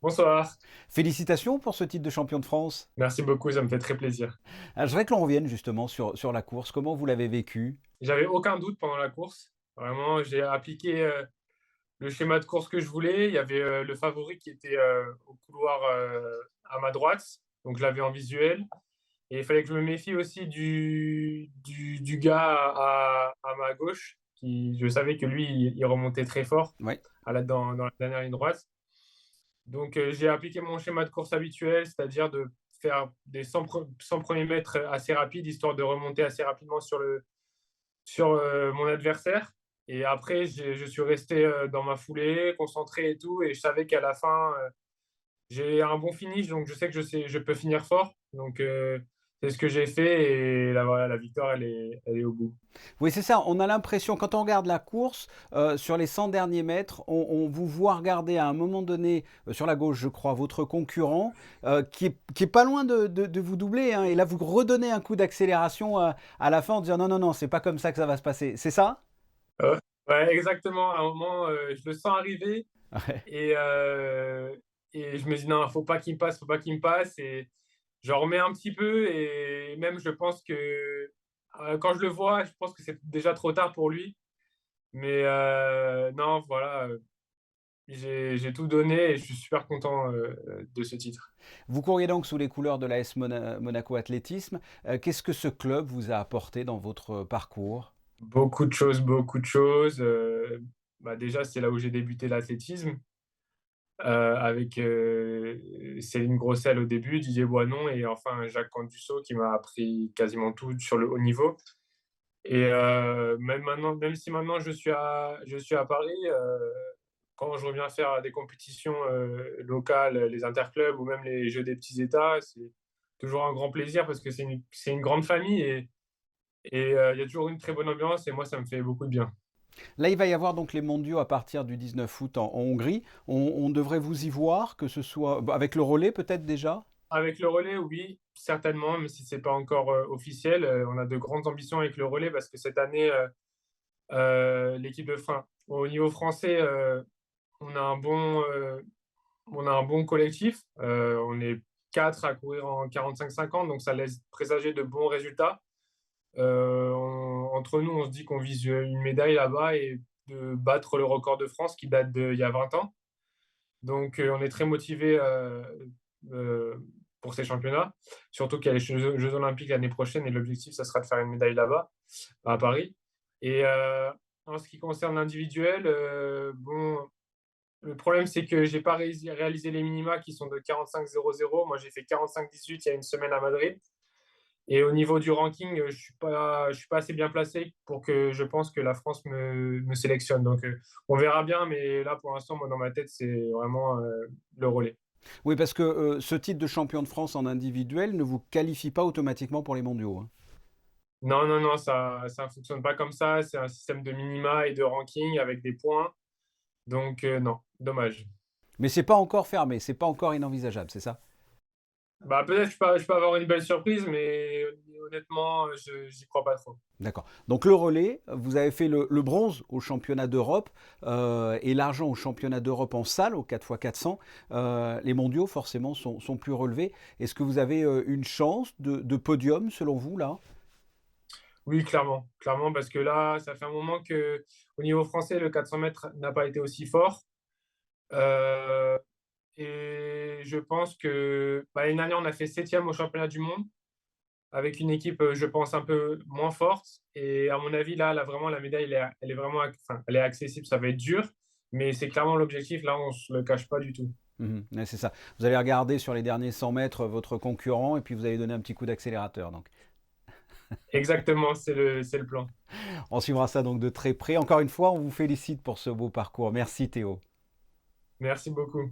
Bonsoir. Félicitations pour ce titre de champion de France. Merci beaucoup, ça me fait très plaisir. Je voudrais que l'on revienne justement sur la course. Comment vous l'avez vécu? J'avais aucun doute pendant la course. Vraiment, j'ai appliqué, le schéma de course que je voulais. Il y avait, le favori qui était, au couloir, à ma droite, donc je l'avais en visuel et il fallait que je me méfie aussi du gars à ma gauche qui je savais que lui, il remontait très fort Oui. dans la dernière ligne droite. Donc, j'ai appliqué mon schéma de course habituel, c'est-à-dire de faire des 100 premiers mètres assez rapides, histoire de remonter assez rapidement sur mon adversaire. Et après, je suis resté dans ma foulée, concentré et tout. Et je savais qu'à la fin, j'ai un bon finish, donc je sais que je peux finir fort. Donc, c'est ce que j'ai fait. Et là, voilà, la victoire, elle est au bout. Oui, c'est ça. On a l'impression, quand on regarde la course, sur les 100 derniers mètres, on vous voit regarder à un moment donné, sur la gauche, je crois, votre concurrent, qui est pas loin de vous doubler, hein. Et là, vous redonnez un coup d'accélération à la fin en disant non, non, non, c'est pas comme ça que ça va se passer. C'est ça? Ouais, ouais, exactement. À un moment, je le sens arriver. Ouais. Et, je me dis: «Non, faut pas qu'il me passe, faut pas qu'il me passe» et j'en remets un petit peu et même je pense que, quand je le vois, je pense que c'est déjà trop tard pour lui. Mais, non, voilà, j'ai tout donné et je suis super content, de ce titre. Vous couriez donc sous les couleurs de l'AS Monaco Athlétisme. Qu'est-ce que ce club vous a apporté dans votre parcours? Beaucoup de choses, bah, déjà, c'est là où j'ai débuté l'athlétisme, avec, Céline Grossel au début, Didier Boinon et enfin Jacques Candussot qui m'a appris quasiment tout sur le haut niveau. Et même si maintenant je suis à Paris, quand je reviens faire des compétitions, locales, les interclubs ou même les Jeux des petits États, c'est toujours un grand plaisir parce que c'est une grande famille et il y a toujours une très bonne ambiance et moi ça me fait beaucoup de bien. Là, il va y avoir donc les mondiaux à partir du 19 août en Hongrie. On devrait vous y voir, que ce soit bah, avec le relais peut-être déjà? Avec le relais, oui, certainement, même si c'est pas encore, officiel, on a de grandes ambitions avec le relais parce que cette année, l'équipe de fin au niveau français, on a un bon, heu on a un bon collectif, on est 4 à courir en 45-50, donc ça laisse présager de bons résultats. Entre nous, on se dit qu'on vise une médaille là-bas et de battre le record de France qui date d'il y a 20 ans. Donc, on est très motivés heu, pour ces championnats. Surtout qu'il y a les Jeux olympiques l'année prochaine et l'objectif, ça sera de faire une médaille là-bas, à Paris. Et en ce qui concerne l'individuel, bon, le problème, c'est que j'ai pas réalisé les minima qui sont de 45,00. Moi, j'ai fait 45,18 il y a une semaine à Madrid. Et au niveau du ranking, je suis pas assez bien placé pour que je pense que la France me sélectionne. Donc, on verra bien, mais là, pour l'instant, moi, dans ma tête, c'est vraiment le relais. Oui, parce que ce titre de champion de France en individuel ne vous qualifie pas automatiquement pour les mondiaux, hein. Non, non, non, ça fonctionne pas comme ça. C'est un système de minima et de ranking avec des points. Donc, non, dommage. Mais c'est pas encore fermé, c'est pas encore inenvisageable, c'est ça? Bah, peut-être je peux avoir une belle surprise, mais honnêtement, je j'y crois pas trop. D'accord. Donc le relais, vous avez fait le bronze au championnat d'Europe et l'argent au championnat d'Europe en salle, au 4x400. Les mondiaux, forcément, sont plus relevés. Est-ce que vous avez une chance de podium, selon vous, là? Oui, clairement, clairement, parce que là, ça fait un moment que, au niveau français, le 400 mètres n'a pas été aussi fort. Heu et je pense que, bah, l'année dernière, on a fait 7e au championnat du monde avec une équipe, je pense un peu moins forte et à mon avis, là, vraiment la médaille, elle est vraiment enfin, elle est accessible. Ça va être dur, mais c'est clairement l'objectif. Là, on se le cache pas du tout. Mhm, ouais, c'est ça. Vous allez regarder sur les derniers 100 mètres votre concurrent et puis vous allez donner un petit coup d'accélérateur. Donc, Exactement, c'est le plan. on suivra ça donc de très près. Encore une fois, on vous félicite pour ce beau parcours. Merci Théo. Merci beaucoup.